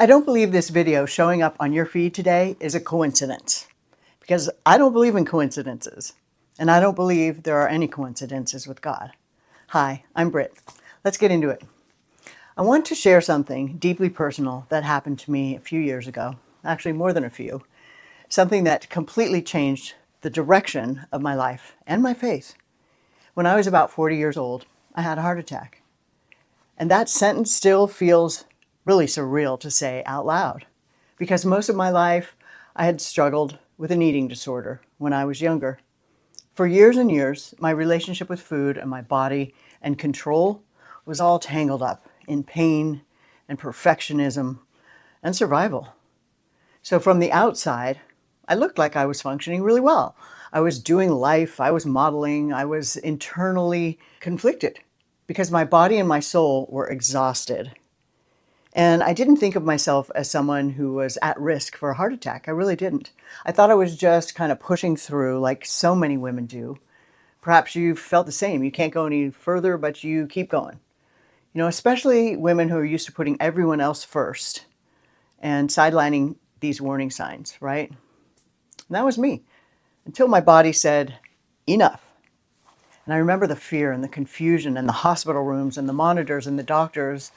I don't believe this video showing up on your feed today is a coincidence, because I don't believe in coincidences, and I don't believe there are any coincidences with God. Hi, I'm Britt. Let's get into it. I want to share something deeply personal that happened to me a few years ago, actually more than a few, something that completely changed the direction of my life and my faith. When I was about 40 years old, I had a heart attack. And that sentence still feels really surreal to say out loud, because most of my life I had struggled with an eating disorder when I was younger. For years and years, my relationship with food and my body and control was all tangled up in pain and perfectionism and survival. So from the outside, I looked like I was functioning really well. I was doing life, I was modeling, I was internally conflicted because my body and my soul were exhausted. And I didn't think of myself as someone who was at risk for a heart attack. I really didn't. I thought I was just kind of pushing through like so many women do. Perhaps you've felt the same. You can't go any further, but you keep going. Especially women who are used to putting everyone else first and sidelining these warning signs, right? And that was me until my body said, enough. And I remember the fear and the confusion and the hospital rooms and the monitors and the doctors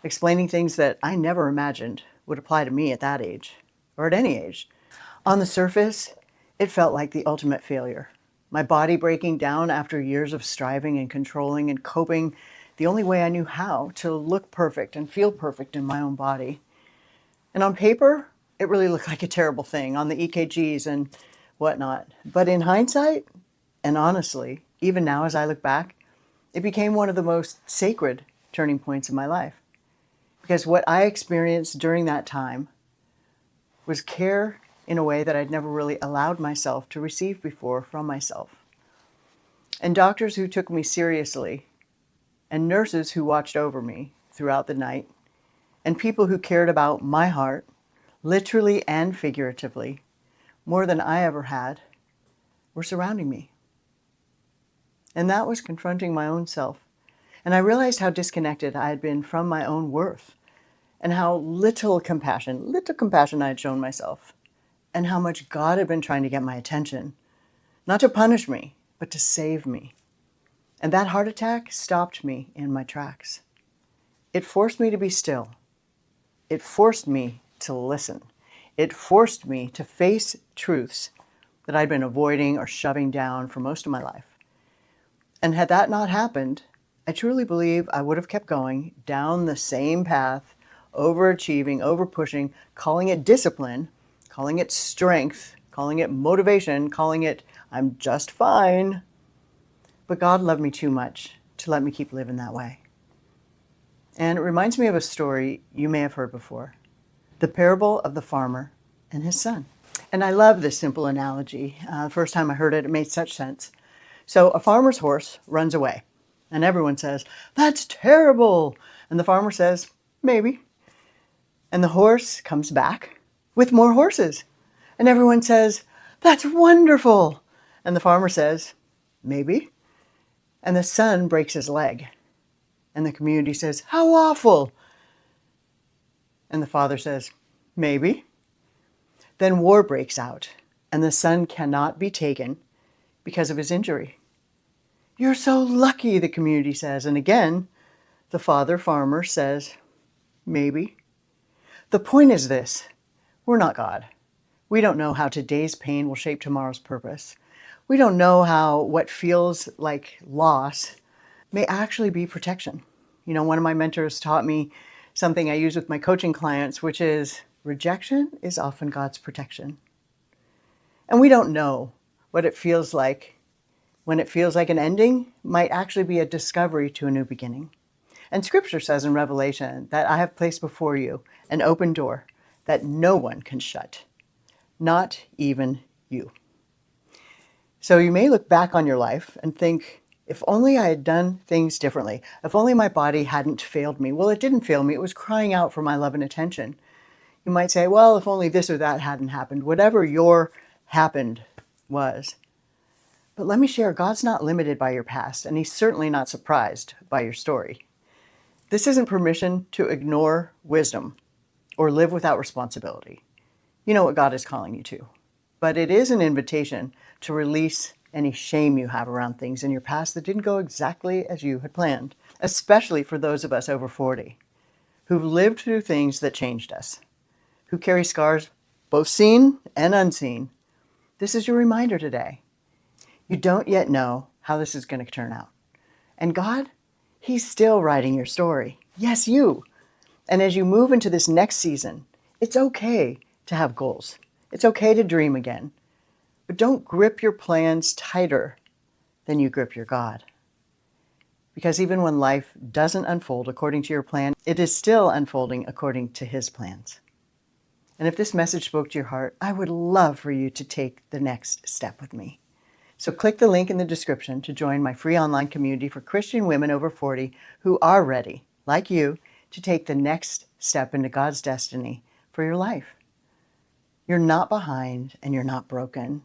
explaining things that I never imagined would apply to me at that age or at any age. On the surface, it felt like the ultimate failure. My body breaking down after years of striving and controlling and coping the only way I knew how to look perfect and feel perfect in my own body. And on paper, it really looked like a terrible thing on the EKGs and whatnot. But in hindsight, and honestly, even now as I look back, it became one of the most sacred turning points in my life. Because what I experienced during that time was care in a way that I'd never really allowed myself to receive before from myself. And doctors who took me seriously, and nurses who watched over me throughout the night, and people who cared about my heart, literally and figuratively, more than I ever had, were surrounding me. And that was confronting my own self. And I realized how disconnected I had been from my own worth, and how little compassion I had shown myself, and how much God had been trying to get my attention, not to punish me, but to save me. And that heart attack stopped me in my tracks. It forced me to be still. It forced me to listen. It forced me to face truths that I'd been avoiding or shoving down for most of my life. And had that not happened, I truly believe I would have kept going down the same path, overachieving, overpushing, calling it discipline, calling it strength, calling it motivation, calling it I'm just fine. But God loved me too much to let me keep living that way. And it reminds me of a story you may have heard before, the parable of the farmer and his son. And I love this simple analogy. The first time I heard it, it made such sense. So a farmer's horse runs away, and everyone says, "That's terrible." And the farmer says, "Maybe." And the horse comes back with more horses. And everyone says, "That's wonderful." And the farmer says, "Maybe." And the son breaks his leg. And the community says, "How awful." And the father says, "Maybe." Then war breaks out, and the son cannot be taken because of his injury. "You're so lucky," the community says. And again, the father farmer says, "Maybe." The point is this: we're not God. We don't know how today's pain will shape tomorrow's purpose. We don't know how what feels like loss may actually be protection. One of my mentors taught me something I use with my coaching clients, which is rejection is often God's protection. And we don't know what it feels like when it feels like an ending might actually be a discovery to a new beginning. And Scripture says in Revelation that I have placed before you an open door that no one can shut, not even you. So you may look back on your life and think, if only I had done things differently, if only my body hadn't failed me. Well, it didn't fail me. It was crying out for my love and attention. You might say, well, if only this or that hadn't happened, whatever your happened was. But let me share, God's not limited by your past, and He's certainly not surprised by your story. This isn't permission to ignore wisdom or live without responsibility. You know what God is calling you to. But it is an invitation to release any shame you have around things in your past that didn't go exactly as you had planned, especially for those of us over 40 who've lived through things that changed us, who carry scars both seen and unseen. This is your reminder today. You don't yet know how this is going to turn out. And God, He's still writing your story. Yes, you. And as you move into this next season, it's okay to have goals. It's okay to dream again. But don't grip your plans tighter than you grip your God. Because even when life doesn't unfold according to your plan, it is still unfolding according to His plans. And if this message spoke to your heart, I would love for you to take the next step with me. So click the link in the description to join my free online community for Christian women over 40 who are ready, like you, to take the next step into God's destiny for your life. You're not behind, and you're not broken,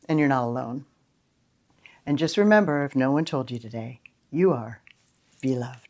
and you're not alone. And just remember, if no one told you today, you are beloved.